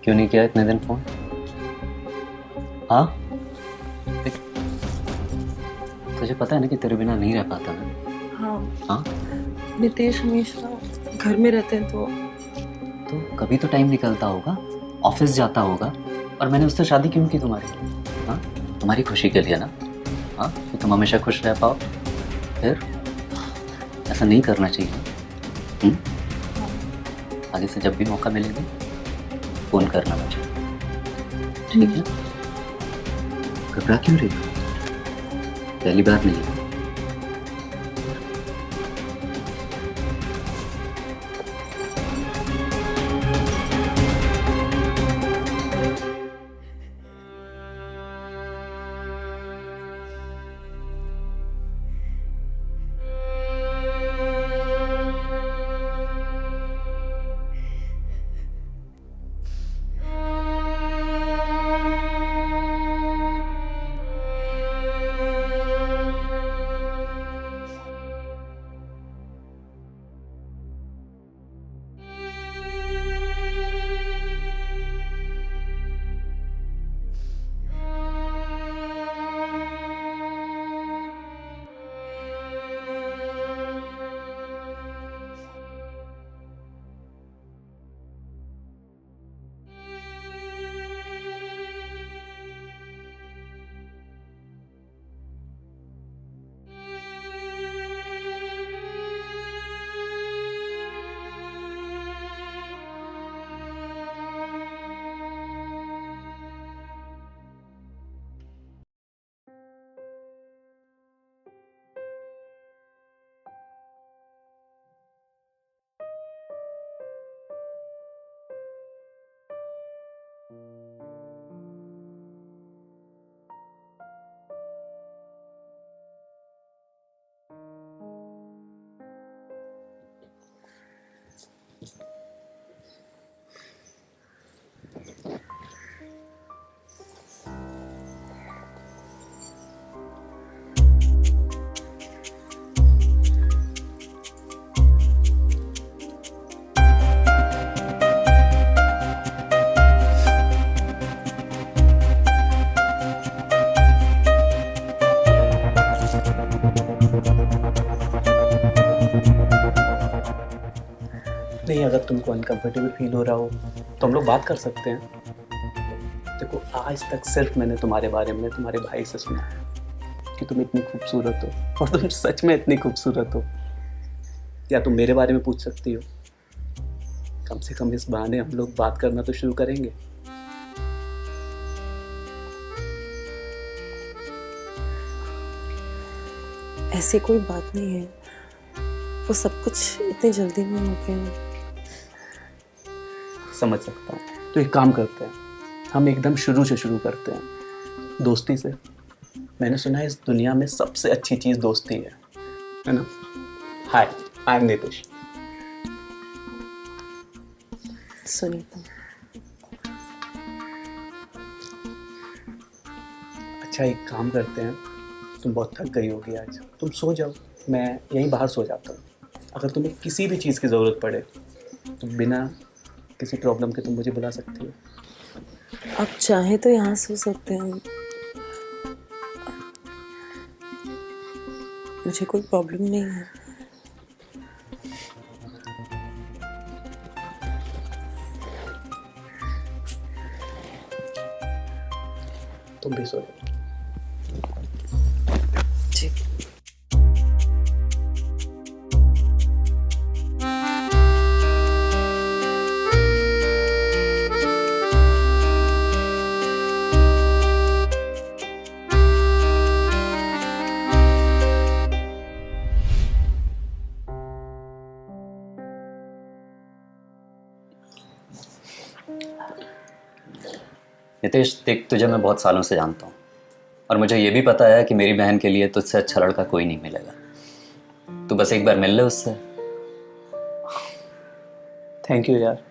क्यों नहीं किया इतने दिन फोन? हाँ, देख, तुझे पता है ना कि तेरे बिना नहीं रह पाता मैं। हाँ, हाँ, नितेश हमेशा घर में रहते हैं तो कभी तो टाइम निकलता होगा, ऑफिस जाता होगा। और मैंने उससे शादी क्यों की तुम्हारी? हाँ, तुम्हारी खुशी के लिए ना। हाँ, कि तुम हमेशा खुश रह पाओ। फिर ऐसा नहीं करना चाहिए। हम्म? आगे से जब भी मौका मिलेगा फोन करना मुझे, ठीक है? घबरा क्यों रही हो? पहली बार नहीं है। नहीं, अगर तुमको अनकंफर्टेबल फील हो रहा हो तो हम लोग बात कर सकते हैं। देखो, आज तक सिर्फ मैंने तुम्हारे बारे में तुम्हारे भाई से सुना है कि तुम इतनी खूबसूरत हो, और तुम सच में इतनी खूबसूरत हो। या तुम मेरे बारे में पूछ सकती हो। कम से कम इस बहाने हम लोग बात करना तो शुरू करेंगे। ऐसी कोई बात नहीं है, वो सब कुछ इतनी जल्दी में हो गया। समझ सकता हूँ। तो एक काम करते हैं, हम एकदम शुरू से शुरू करते हैं, दोस्ती से। मैंने सुना है इस दुनिया में सबसे अच्छी चीज़ दोस्ती है ना? हाय, आई एम नितिश। सुनीता। अच्छा, एक काम करते हैं, तुम बहुत थक गई होगी आज, तुम सो जाओ, मैं यहीं बाहर सो जाता हूँ। अगर तुम्हें किसी भी चीज़ की ज़रूरत पड़े तो बिना किसी प्रॉब्लम के तुम मुझे बुला सकती हो। आप चाहे तो यहाँ सो सकते हैं, मुझे कोई प्रॉब्लम नहीं है। तुम भी सो जाओ। जी। नितेश, देख, तुझे मैं बहुत सालों से जानता हूँ और मुझे ये भी पता है कि मेरी बहन के लिए तुझसे अच्छा लड़का कोई नहीं मिलेगा। तू बस एक बार मिल ले उससे। थैंक यू यार।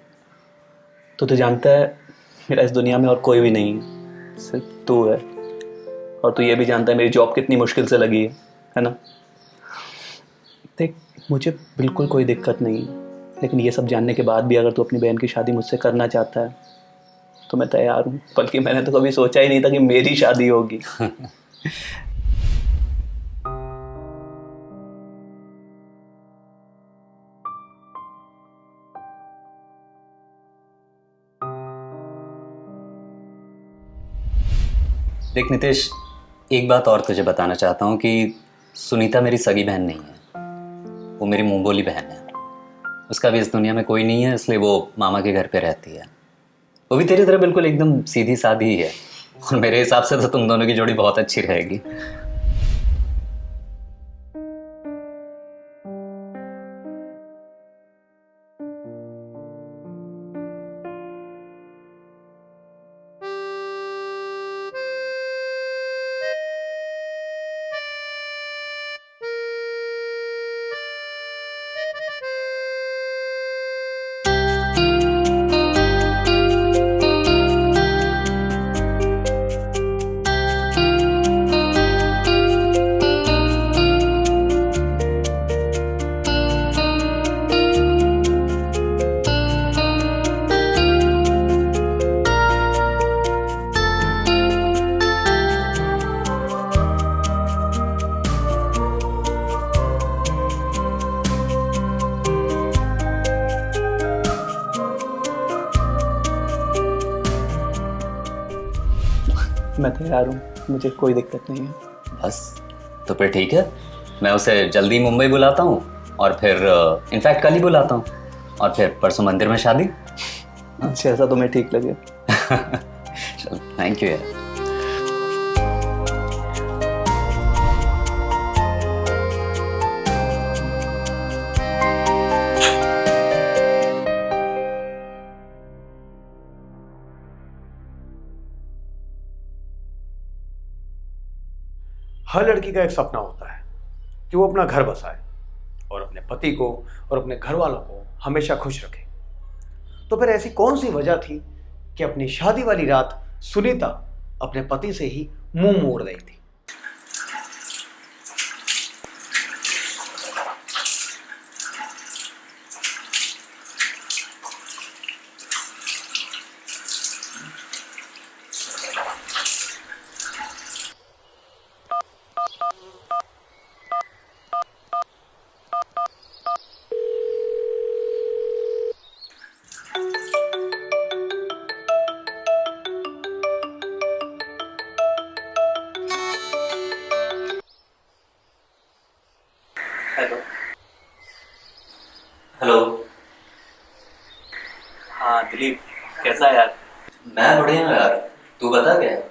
तो जानता है मेरा इस दुनिया में और कोई भी नहीं है, सिर्फ तू है। और तू ये भी जानता है मेरी जॉब कितनी मुश्किल से लगी है ना? देख, मुझे बिल्कुल कोई दिक्कत नहीं है, लेकिन ये सब जानने के बाद भी अगर तू अपनी बहन की शादी मुझसे करना चाहता है तो मैं तैयार हूँ, बल्कि मैंने तो कभी सोचा ही नहीं था कि मेरी शादी होगी। देख नितेश, एक बात और तुझे बताना चाहता हूँ कि सुनीता मेरी सगी बहन नहीं है, वो मेरी मुंह बोली बहन है। उसका भी इस दुनिया में कोई नहीं है, इसलिए वो मामा के घर पे रहती है। वो भी तेरी तरह बिल्कुल एकदम सीधी सादी ही है, और मेरे हिसाब से तो तुम दोनों की जोड़ी बहुत अच्छी रहेगी। मैं तैयार हूँ, मुझे कोई दिक्कत नहीं है। बस, तो फिर ठीक है, मैं उसे जल्दी मुंबई बुलाता हूँ, और फिर इनफैक्ट कल ही बुलाता हूँ, और फिर परसों मंदिर में शादी। जैसा तुम्हें ठीक लगे। चल, थैंक यू यार। हर लड़की का एक सपना होता है कि वो अपना घर बसाए और अपने पति को और अपने घर वालों को हमेशा खुश रखे। तो फिर ऐसी कौन सी वजह थी कि अपनी शादी वाली रात सुनीता अपने पति से ही मुंह मोड़ रही थी? हेलो। हेलो। हाँ दिलीप, कैसा है यार? मैं बढ़िया हूँ यार, तू बता क्या है?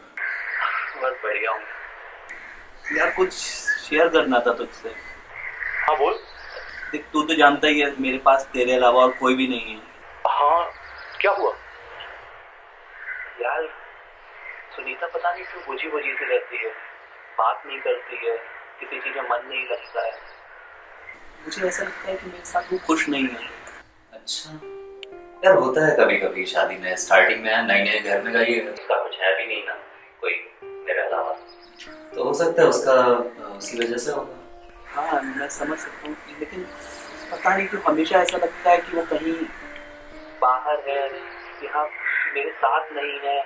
बस बढ़िया हूँ यार। कुछ शेयर करना था तुझसे। हाँ बोल। देख, तू तो जानता ही है मेरे पास तेरे अलावा और कोई भी नहीं है। हाँ, क्या हुआ? यार सुनीता पता नहीं क्यों बुझी बुझी सी रहती है, बात नहीं करती है, किसी चीज में मन नहीं लगता है। मुझे ऐसा लगता है कि मेरे साथ वो खुश नहीं है। अच्छा यार, होता है कभी कभी शादी में, स्टार्टिंग में नए नए घर में गई है, उसका कुछ है भी नहीं ना कोई मेरे अलावा, तो हो सकता है उसका उसी वजह से होगा। हाँ मैं समझ सकता हूँ, लेकिन पता नहीं क्यों हमेशा ऐसा लगता है कि वो कहीं बाहर है, यहाँ मेरे साथ नहीं है।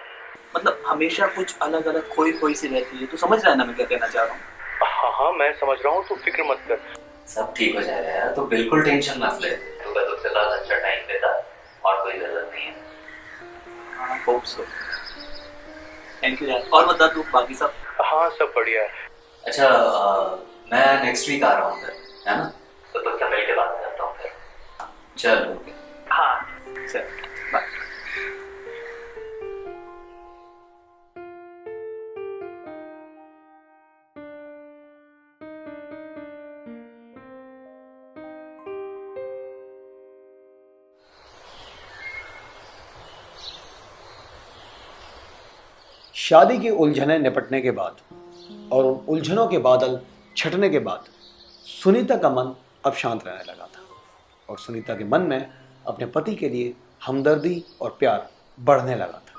मतलब हमेशा कुछ अलग अलग खोई खोई सी रहती है। तू समझ रहा है ना मैं क्या कहना चाह रहा हूँ? हाँ हाँ, मैं समझ रहा हूँ, तू फिक्र मत कर। सब ठीक हो जाएगा यार, तो बिल्कुल टेंशन मत ले, तू बस उसके साथ अच्छा टाइम देता, और कोई जरूरत नहीं है। हाँ होप सो। थैंक यू यार। और बता तू बाकी सब? हाँ सब बढ़िया है। अच्छा मैं नेक्स्ट वीक आ रहा हूँ फिर, है ना? तो तुझसे मिल के बात करता हूँ फिर। चल ओके। हाँ चल बाय। शादी की उलझनें निपटने के बाद और उन उलझनों के बादल छटने के बाद सुनीता का मन अब शांत रहने लगा था, और सुनीता के मन में अपने पति के लिए हमदर्दी और प्यार बढ़ने लगा था।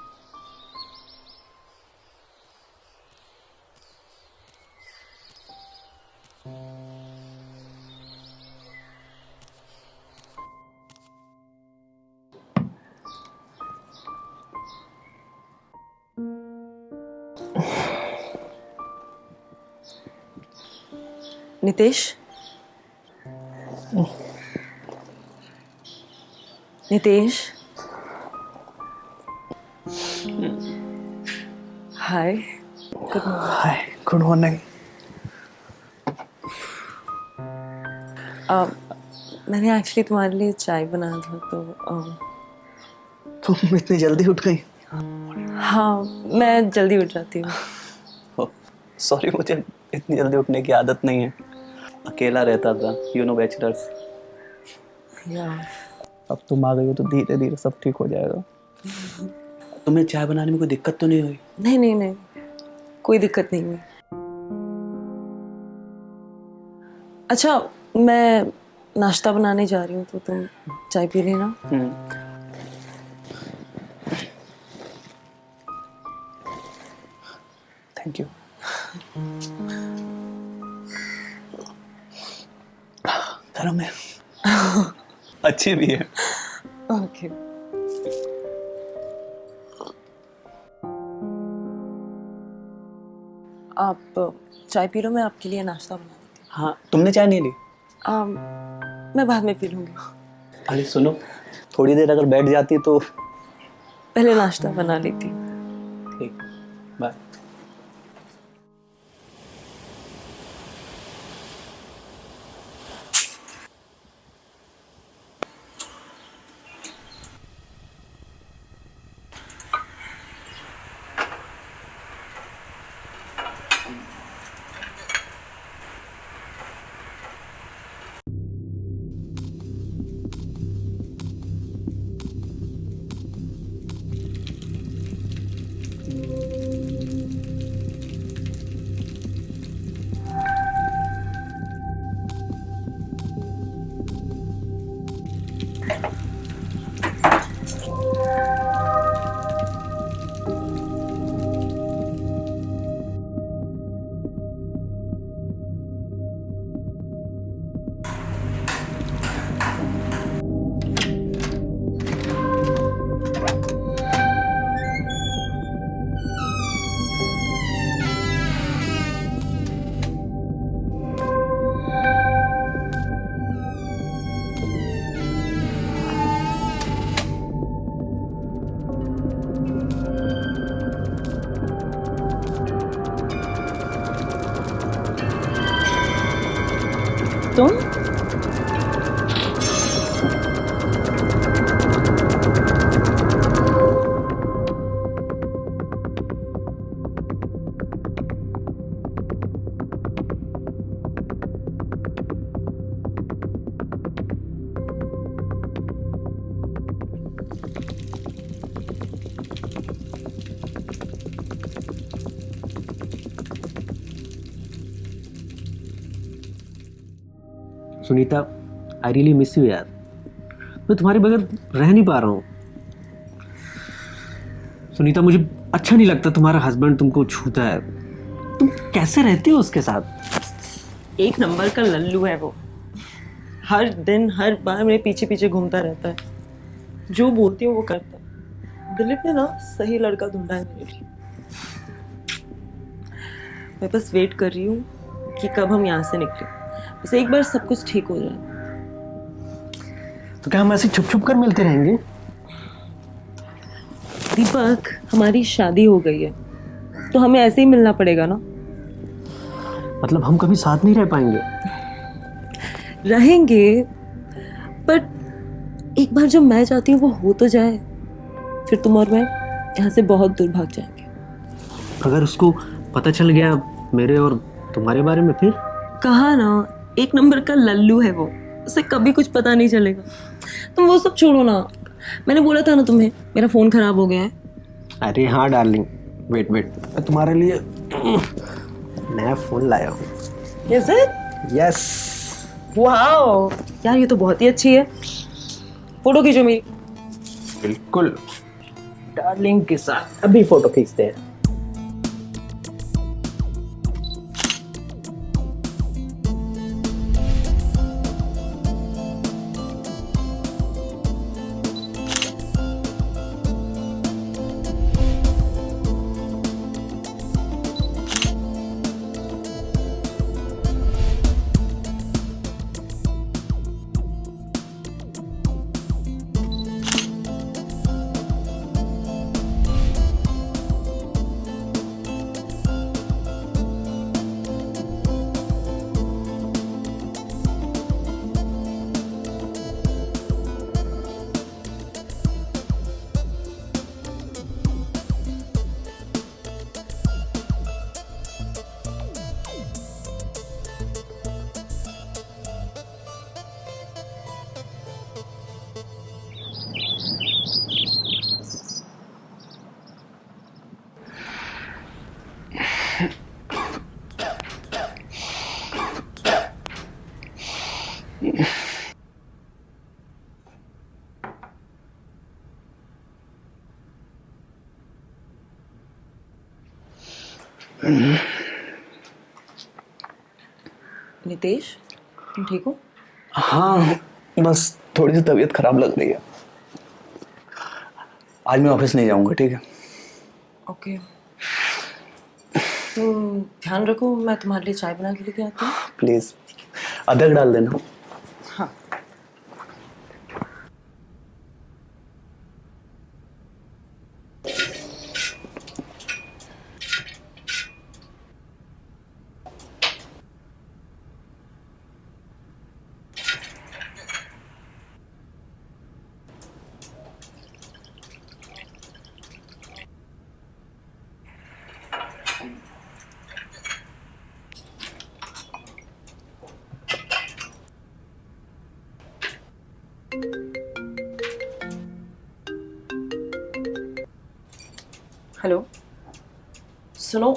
नितेश, नितेश, हाय, गुड मॉर्निंग। हाय, गुड मॉर्निंग। मैंने एक्चुअली तुम्हारे लिए चाय बनाया था तो तुम इतनी जल्दी उठ गई? हाँ, मैं जल्दी उठ जाती हूँ। सॉरी, मुझे इतनी जल्दी उठने की आदत नहीं है। अकेला रहता था, बैचलर्स। या अब तुम आ गई हो तो धीरे धीरे सब ठीक हो जाएगा। तुम्हें चाय बनाने में कोई दिक्कत तो नहीं हुई? नहीं नहीं नहीं, कोई दिक्कत नहीं हुई। अच्छा, मैं नाश्ता बनाने जा रही हूँ तो तुम चाय पी लेना। Thank you. गरम है। अच्छी भी है। ओके। आप चाय पी लो, मैं आपके लिए नाश्ता बना देती हूँ। हाँ, तुमने चाय नहीं ली? मैं बाद में पी लूँगी। अरे सुनो, थोड़ी देर अगर बैठ जाती तो। पहले नाश्ता बना लेती हूँ। ठीक, बाय। तुम? Sunita, I really miss you यार। मैं तुम्हारे बगैर रह नहीं पा रहा हूँ। सुनीता, मुझे अच्छा नहीं लगता तुम्हारा हस्बैंड तुमको छूता है। तुम कैसे रहती हो उसके साथ? एक नंबर का लल्लू है वो। हर दिन हर बार मेरे पीछे पीछे घूमता रहता है, जो बोलती हूँ वो करता है। दिलीप ने ना सही लड़का ढूंढा है मेरे लिए। मैं बस वेट कर रही हूँ कि कब हम यहाँ से निकले, बस एक बार सब कुछ ठीक हो जाए। तो क्या हम ऐसे छुप छुप कर मिलते रहेंगे? दीपक, हमारी शादी हो गई है तो हमें ऐसे ही मिलना पड़ेगा ना। मतलब हम कभी साथ नहीं रह पाएंगे? रहेंगे, पर एक बार जब मैं चाहती हूँ वो हो तो जाए, फिर तुम और मैं यहाँ से बहुत दूर भाग जाएंगे। अगर उसको पता चल गया मेरे और तुम्हारे बारे में, फिर? कहा ना, एक नंबर का लल्लू है वो, उसे कभी कुछ पता नहीं चलेगा। तुम वो सब छोड़ो ना, मैंने बोला था ना तुम्हें मेरा फोन खराब हो गया है। अरे हाँ डार्लिंग, वेट वेट, मैं तुम्हारे लिए नया फोन लाया हूँ। Is it? यस। वाओ यार, ये तो बहुत ही अच्छी है। फोटो खींचो मेरी। बिल्कुल, डार्लिंग के साथ अभी फोटो खींचते हैं। नितेश, तुम ठीक हो? हाँ, बस थोड़ी सी तबीयत खराब लग रही है। आज मैं ऑफिस नहीं जाऊंगा, ठीक है? ओके। तुम ध्यान रखो, मैं तुम्हारे लिए चाय बना के लेके आती हूँ। प्लीज अदरक डाल देना। हाँ। हेलो, सुनो,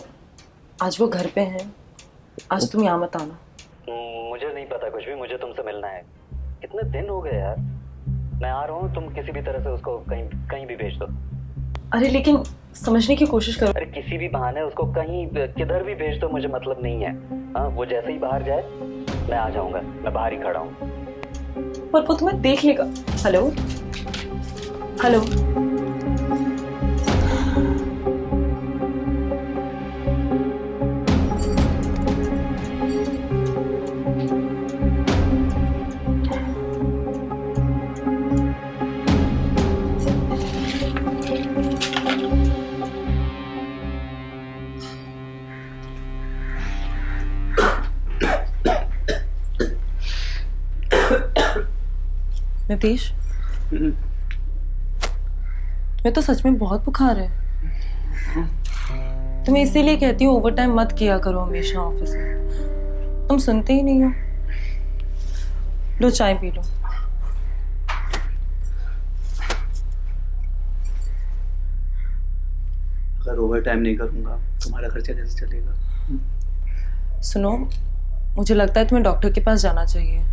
आज वो घर पे हैं। आज तुम यहाँ मत आना। मुझे नहीं पता कुछ भी, मुझे तुमसे मिलना है। कितने दिन हो गए यार। मैं आ रहा हूँ, तुम किसी भी तरह से उसको कहीं कहीं भी भेज दो। अरे लेकिन समझने की कोशिश करो। अरे किसी भी बहाने उसको कहीं किधर भी भेज दो, मुझे मतलब नहीं है। हाँ, वो जैसे ही बाहर जाए मैं आ जाऊंगा, मैं बाहर ही खड़ा हूँ। पर वो तुम्हें देख लेगा। हेलो हेलो, नितेश, मैं तो सच में बहुत बुखार है। तुम्हें इसीलिए कहती हूँ ओवर टाइम मत किया करो हमेशा ऑफिस में। तुम सुनते ही नहीं हो। लो चाय पी लो। अगर ओवर टाइम नहीं करूंगा तुम्हारा खर्चा कैसे चलेगा? सुनो, मुझे लगता है तुम्हें डॉक्टर के पास जाना चाहिए।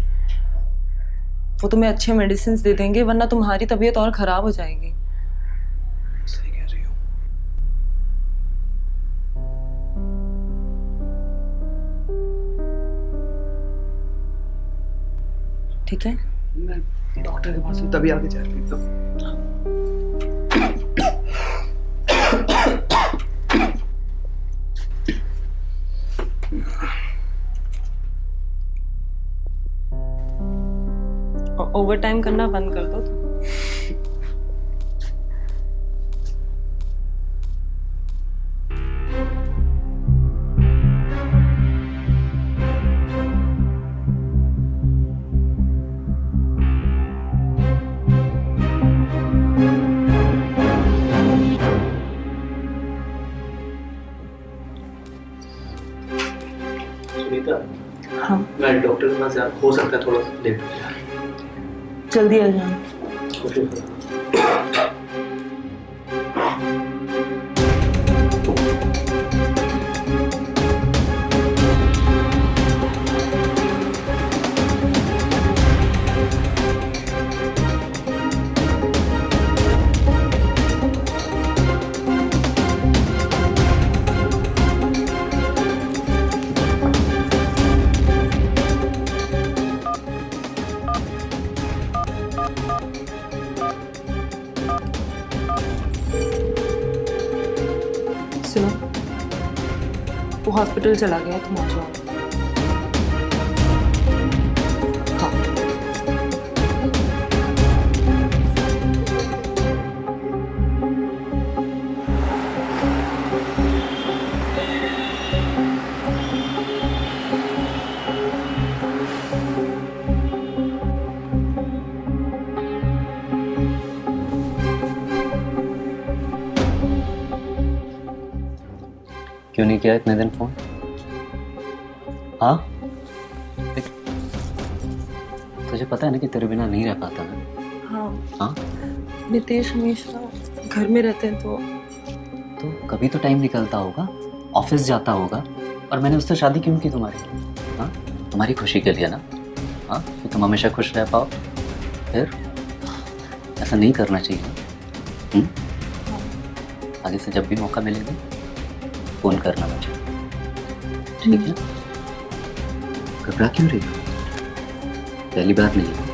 वो तुम्हें अच्छे मेडिसिन दे देंगे, वरना तुम्हारी तबीयत और खराब हो जाएगी। सही कह रही हो। ठीक है? मैं डॉक्टर के पास तभी आगे जा रही हूँ। ओवर टाइम करना बंद कर दो तुम। सुनीता, हाँ, मैं डॉक्टर के पास हो सकता है थोड़ा लेट हो जाए। जल्दी आ जाना। कोशिश करो। सुनो, वो हॉस्पिटल चला गया, तुम आ जाओ। हाँ। क्यों नहीं किया इतने दिन फोन? हाँ, तुझे पता है ना कि तेरे बिना नहीं रह पाता मैं। हाँ, हाँ, नितेश हमेशा घर में रहते हैं तो कभी तो टाइम निकलता होगा, ऑफिस जाता होगा। और मैंने उससे शादी क्यों की तुम्हारी? हाँ, तुम्हारी खुशी के लिए ना। हाँ, कि तुम हमेशा खुश रह पाओ। फिर ऐसा नहीं करना चाहिए। आगे से जब भी मौका मिलेगा फ़ोन करना मुझे, ठीक है? घबरा क्यों रही हो? पहली बार नहीं है।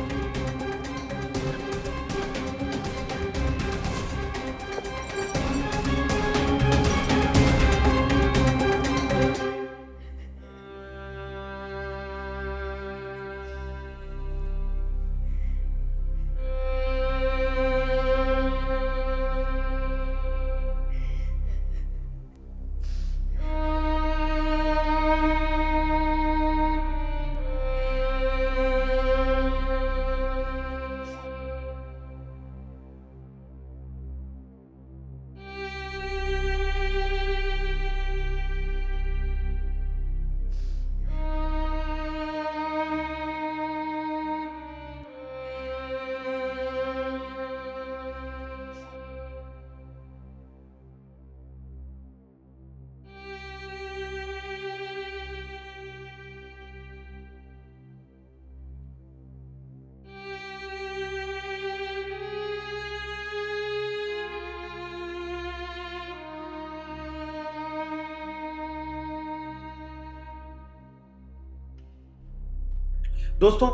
दोस्तों,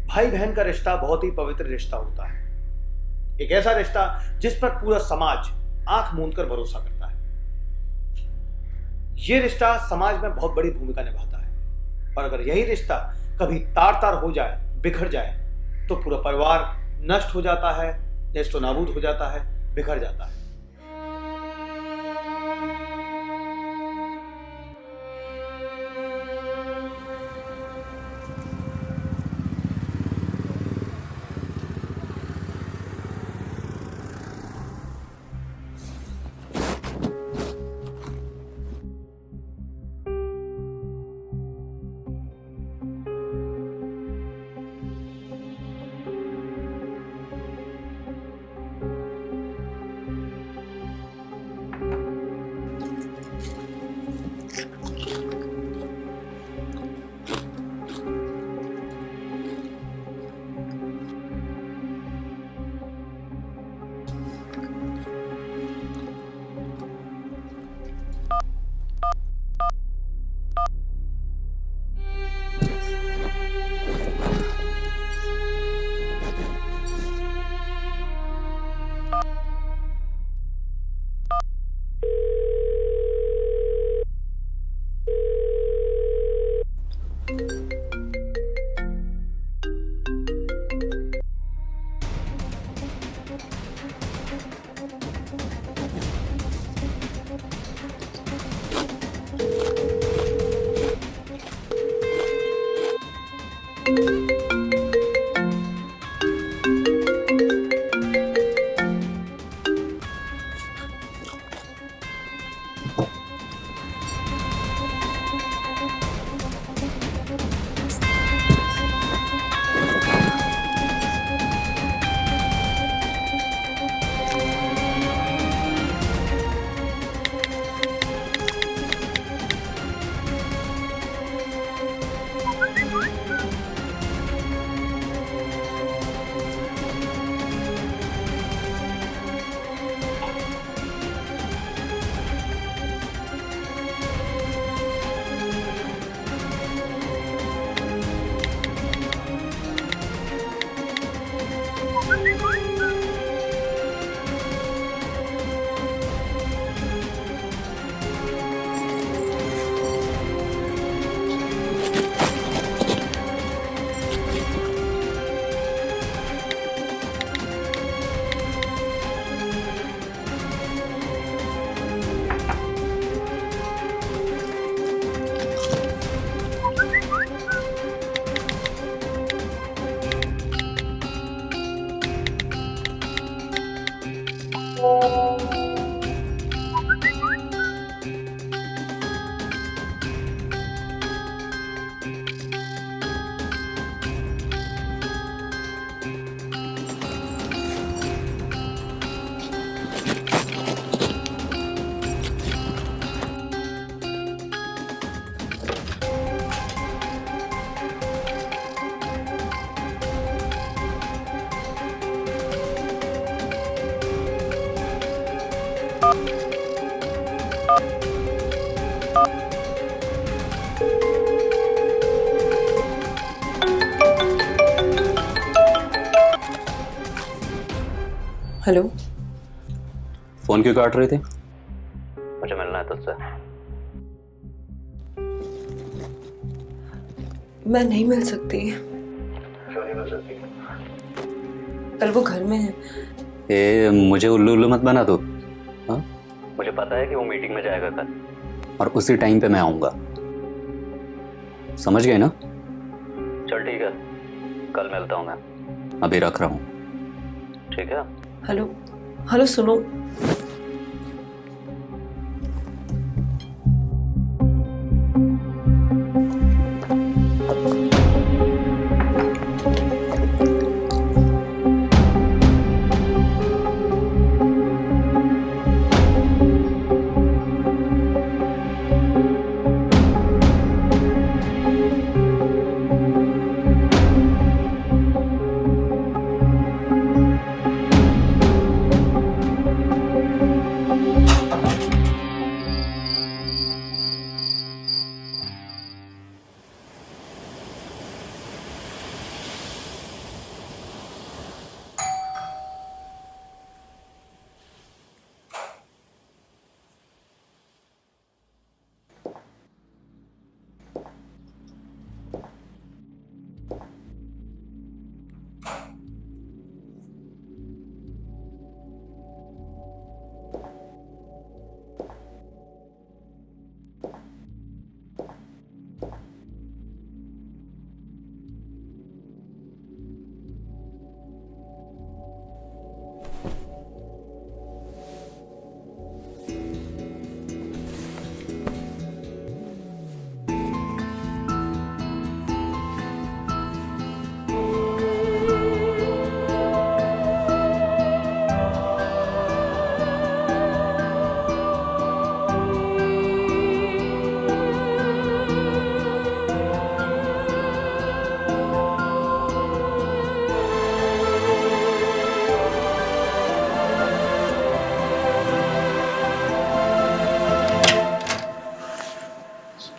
भाई बहन का रिश्ता बहुत ही पवित्र रिश्ता होता है। एक ऐसा रिश्ता जिस पर पूरा समाज आंख मूंद कर भरोसा करता है। यह रिश्ता समाज में बहुत बड़ी भूमिका निभाता है, पर अगर यही रिश्ता कभी तार तार हो जाए, बिखर जाए, तो पूरा परिवार नष्ट हो जाता है, नेस्तो नाबूद हो जाता है, बिखर जाता है। हेलो। फोन क्यों काट रहे थे? मुझे मिलना है तुझसे। मैं नहीं मिल सकती। क्यों नहीं मिल सकती? पर वो घर में है। मुझे उल्लू उल्लू मत बना दो। हाँ, मुझे पता है कि वो मीटिंग में जाएगा कल। और उसी टाइम पे मैं आऊंगा, समझ गए ना? चल ठीक है, कल मिलता हूँ मैं। अभी रख रहा हूँ। ठीक है। हेलो हेलो, सुनो।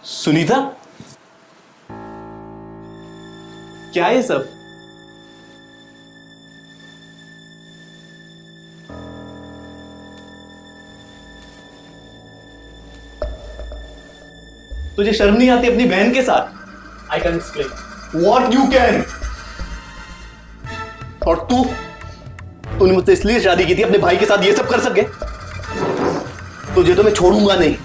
सुनीता, क्या है सब? तुझे शर्म नहीं आती अपनी बहन के साथ? I can explain what you can. और तूने मुझसे इसलिए शादी की थी अपने भाई के साथ ये सब कर सके? तुझे तो मैं छोड़ूंगा नहीं।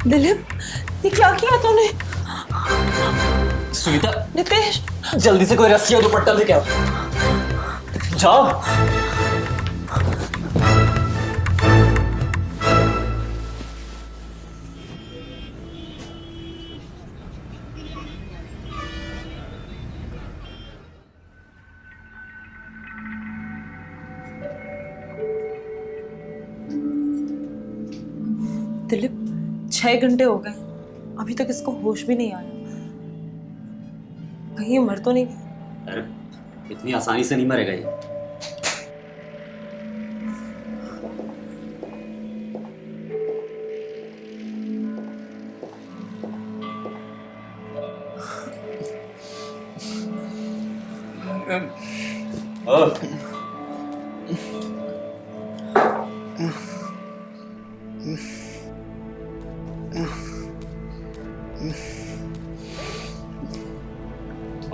दिलीप, ये क्या किया तूने? सुनीता, नितेश, जल्दी से कोई रस्सी और दुपट्टा लेके आओ। जाओ। दिलीप, 6 घंटे हो गए, अभी तक इसको होश भी नहीं आया। कहीं ये मर तो नहीं गया? अरे इतनी आसानी से नहीं मरेगा ये।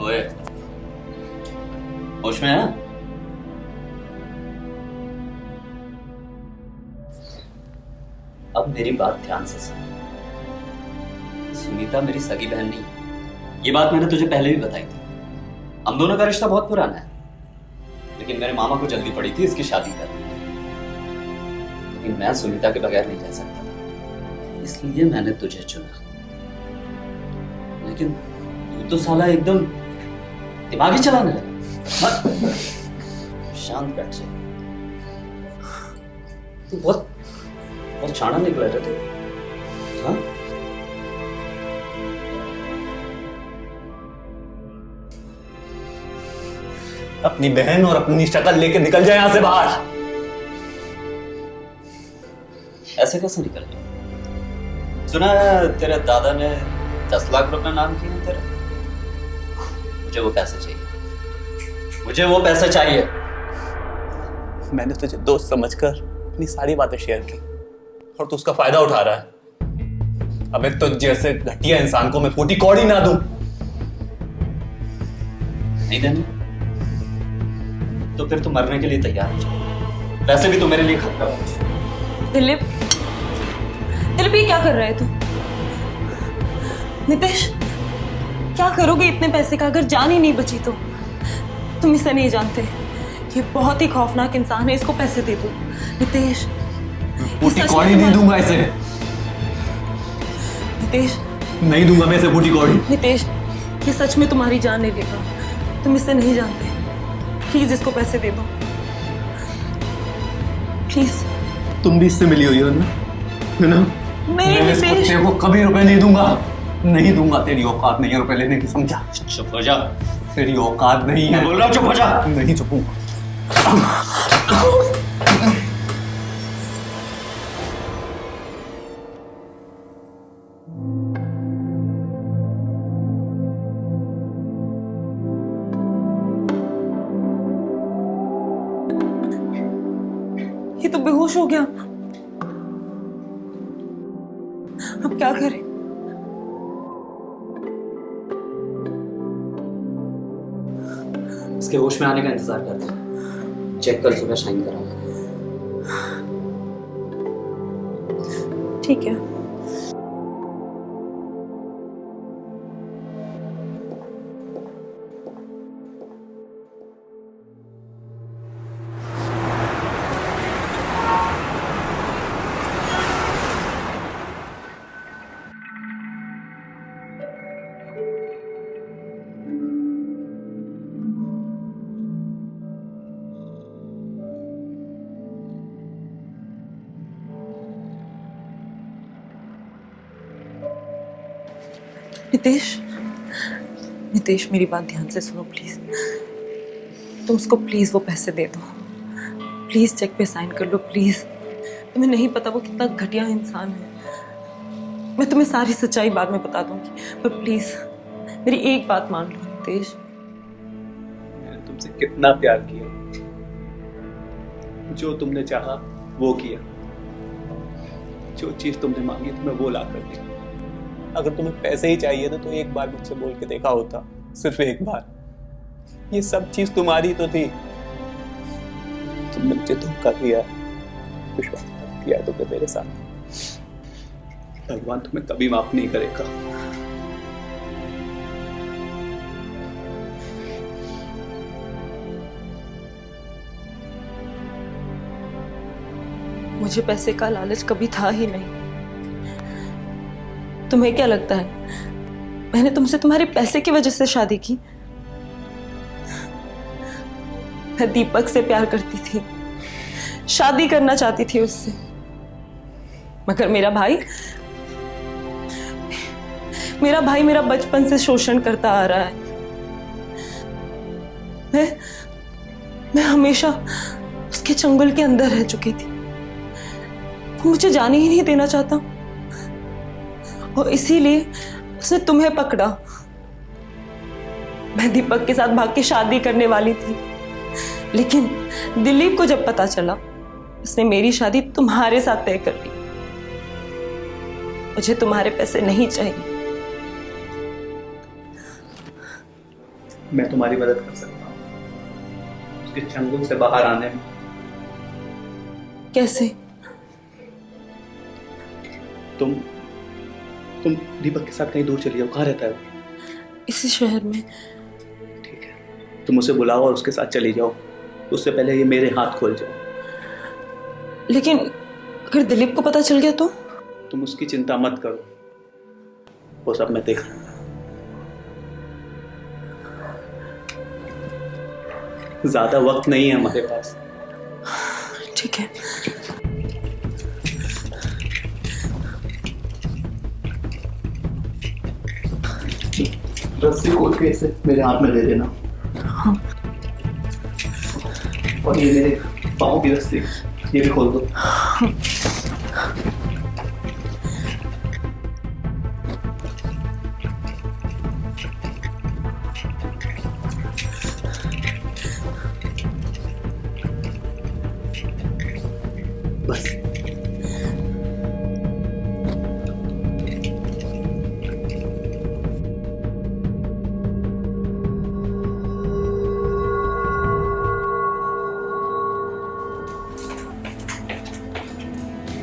ओए, होश में है? अब मेरी बात ध्यान से सुन। सुनीता मेरी सगी बहन नहीं है, ये बात मैंने तुझे पहले भी बताई थी। हम दोनों का रिश्ता बहुत पुराना है, लेकिन मेरे मामा को जल्दी पड़ी थी इसकी शादी करनी। लेकिन मैं सुनीता के बगैर नहीं रह सकता था, इसलिए मैंने तुझे चुना। लेकिन तू तो साला एकदम दिमाग ही चलाने लगा। शांत बैठ जा। तू बहुत बहुत शाना निकला रे तू। हाँ? अपनी बहन और अपनी शक्ल लेके निकल जाए यहां से बाहर। ऐसे कैसे निकल गया? सुना है तेरे दादा ने 10 लाख रुपए नाम किए हैं तेरे। मुझे वो पैसे चाहिए, मुझे वो पैसे चाहिए। मैंने तुझे दोस्त समझकर अपनी सारी बातें शेयर की और तू उसका फायदा उठा रहा है। अबे तो जैसे घटिया इंसान को मैं फूटी कौड़ी ना दूं। नहीं देने तो फिर तू मरने के लिए तैयार हो जा। वैसे भी तू मेरे लिए खतरा है। दिलीप, दिलीप ये क्या कर रहे तू? नितेश, क्या करोगे इतने पैसे का अगर जान ही नहीं बची तो? तुम इसे नहीं जानते, ये बहुत ही खौफनाक इंसान है, इसको पैसे दे दो। नितेश, फूटी कौड़ी नहीं दूंगा इसे। नितेश, नहीं दूंगा मैं इसे फूटी कौड़ी। नितेश, ये सच में तुम्हारी जान नहीं लेगा, तुम इसे नहीं जानते। प्लीज इसको पैसे दे दो, प्लीज। तुम भी इससे मिली हुई हो ना, है ना? नहीं मैं इस नितेश, कुत्ते को कभी रुपए नहीं दूंगा, नहीं दूंगा। तेरी औकात नहीं है रुपए लेने की, समझा? चुप हो जा। तेरी औकात नहीं है। बोल रहा हूँ चुप हो जा। नहीं चुपूंगा। ये तो बेहोश हो गया। अब क्या करें? इसके होश में आने का इंतजार करते हैं। चेक कल सुबह साइन करा लेंगे। ठीक है। नितेश, नितेश मेरी बात ध्यान से सुनो प्लीज। तुम उसको प्लीज वो पैसे दे दो, प्लीज चेक पे साइन कर लो प्लीज। तुम्हें नहीं पता वो कितना घटिया इंसान है। मैं तुम्हें सारी सच्चाई बाद में बता दूंगी, पर प्लीज मेरी एक बात मान लो नितेश। मैंने तुमसे कितना प्यार किया, जो तुमने चाहा वो किया, जो चीज तुमने मांगी तुम्हें वो ला कर दी। अगर तुम्हें पैसे ही चाहिए थे तो एक बार मुझसे बोल के देखा होता, सिर्फ एक बार। ये सब चीज तुम्हारी तो थी। तुमने मुझे धोखा दिया, विश्वासघात किया तुमने मेरे साथ। भगवान तुम्हें कभी माफ नहीं करेगा। मुझे पैसे का लालच कभी था ही नहीं। तुम्हें क्या लगता है मैंने तुमसे तुम्हारे पैसे की वजह से शादी की? मैं दीपक से प्यार करती थी, शादी करना चाहती थी उससे, मगर मेरा भाई मेरा बचपन से शोषण करता आ रहा है। मैं हमेशा उसके चंगुल के अंदर रह चुकी थी। वो मुझे जाने ही नहीं देना चाहता और इसीलिए उसने तुम्हें पकड़ा। मैं दीपक के साथ भाग के शादी करने वाली थी, लेकिन दिलीप को जब पता चला उसने मेरी शादी तुम्हारे साथ तय कर ली। मुझे तुम्हारे पैसे नहीं चाहिए। मैं तुम्हारी मदद कर सकता हूँ उसके चंगुल से बाहर आने में। कैसे? तुम दीपक के साथ कहीं दूर चली जाओ। कहाँ रहता है वो? इसी शहर में। ठीक है, तुम उसे बुलाओ और उसके साथ चली जाओ। उससे पहले ये मेरे हाथ खोल जाओ। लेकिन अगर दिलीप को पता चल गया तो? तुम उसकी चिंता मत करो, वो सब मैं देख लूंगा। ज्यादा वक्त नहीं है हमारे पास। ठीक है। रस्सी खोल के इसे मेरे हाथ में दे देना। हाँ। और ये मेरे पाँव की रस्सी, ये भी खोल दो। बस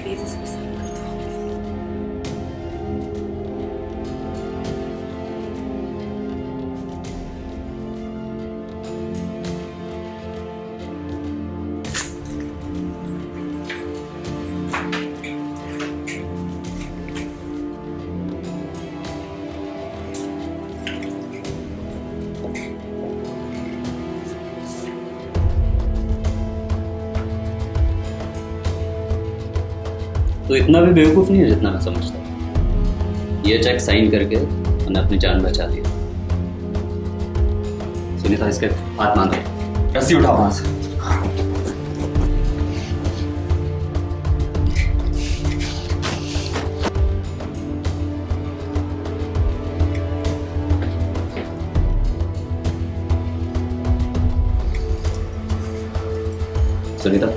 प्लीज इस पे साइन कर दो। तो इतना भी बेवकूफ़ नहीं है जितना मैं समझता हूँ। ये चेक साइन करके मैंने अपनी जान बचा ली। सुनीता, इसके हाथ मान दो, रस्सी उठाओ वहां से। सुनीता,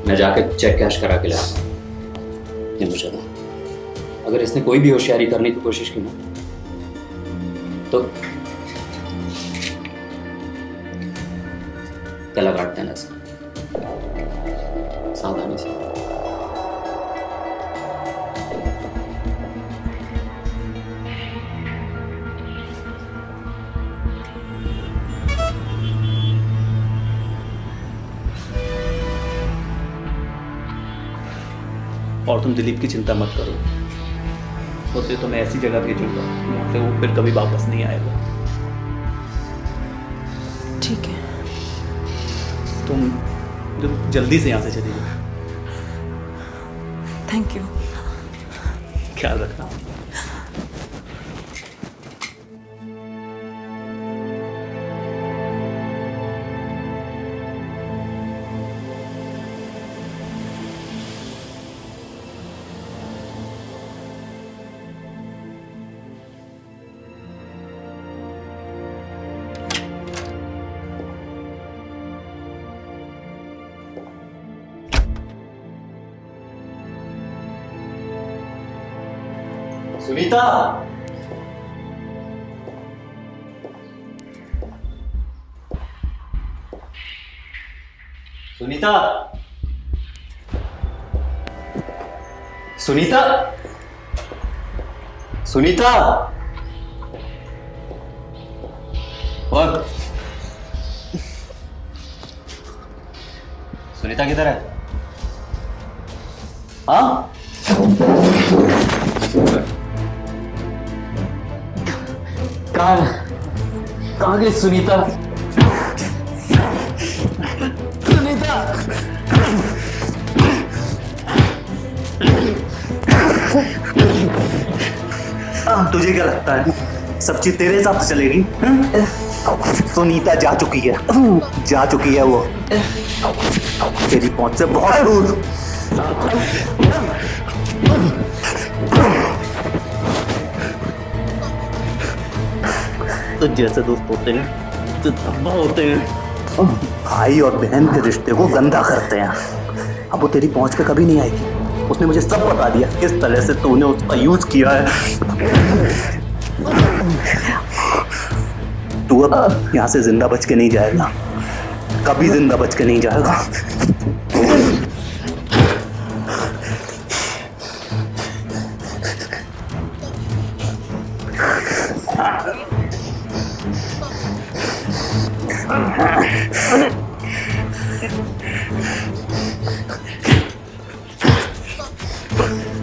मैं जाके चेक कैश करा के लाया। ये मुझे ना, अगर इसने कोई भी होशियारी करने की कोशिश की ना तो गला काट देना इसका, सावधानी से। और तुम दिलीप की चिंता मत करो, उसे तो मैं ऐसी जगह भेजूंगा जहाँ से वो फिर कभी वापस नहीं आएगा। ठीक है। तुम जल्दी से यहाँ से चली जाओ। Thank you. ख्याल रखना। सुनीता, सुनीता, सुनीता, सुनीता, और सुनीता किधर है? हाँ, कहाँ गई सुनीता? सुनीता, तुझे क्या लगता है सब चीज तेरे हिसाब से चलेगी? सुनीता जा चुकी है, जा चुकी है वो तेरी पहुंच से बहुत दूर। तो जैसे दोस्त होते हैं तो धब्बा होते हैं, भाई और बहन के रिश्ते को गंदा करते हैं। अब वो तेरी पहुंच पे कभी नहीं आएगी। उसने मुझे सब बता दिया किस तरह से तूने उसका यूज किया है। तू अब यहाँ से जिंदा बच के नहीं जाएगा, कभी जिंदा बच के नहीं जाएगा।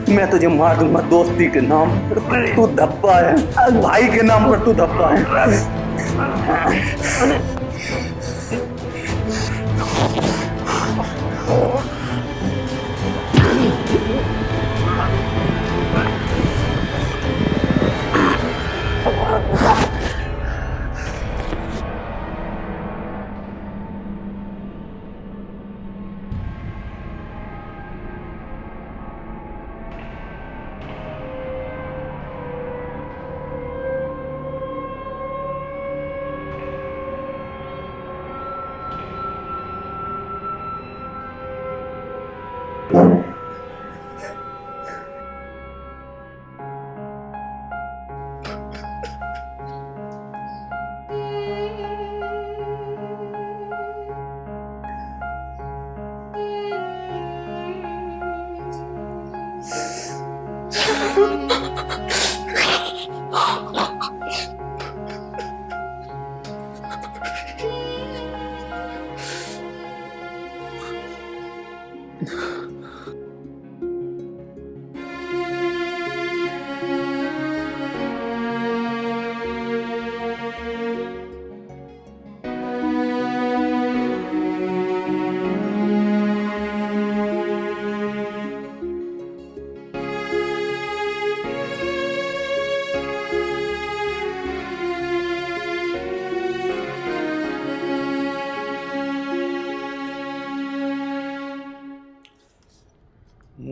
मैं तुझे मार दूंगा दोस्ती के नाम पर, तू धब्बा है। भाई के नाम पर तू धब्बा है।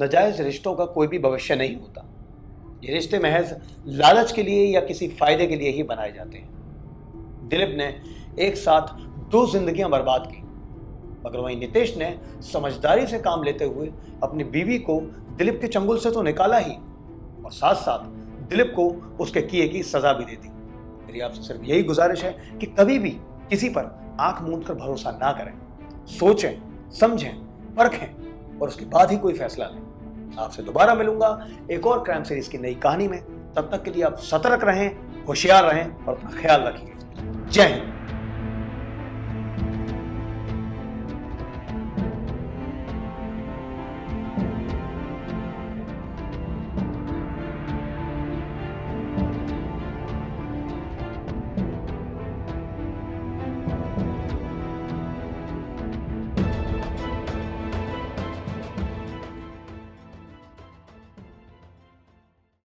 नाजायज रिश्तों का कोई भी भविष्य नहीं होता। ये रिश्ते महज लालच के लिए या किसी फायदे के लिए ही बनाए जाते हैं। दिलीप ने एक साथ 2 जिंदगियां बर्बाद की, मगर वहीं नितेश ने समझदारी से काम लेते हुए अपनी बीवी को दिलीप के चंगुल से तो निकाला ही, और साथ साथ दिलीप को उसके किए की सजा भी दे दी। मेरी आपसे सिर्फ यही गुजारिश है कि कभी भी किसी पर आंख मूंद कर भरोसा ना करें, सोचें, समझें, परखें और उसके बाद ही कोई फैसला लें। आपसे दोबारा मिलूंगा एक और क्राइम सीरीज की नई कहानी में। तब तक के लिए आप सतर्क रहें, होशियार रहें और अपना ख्याल रखिए। जय हिंद।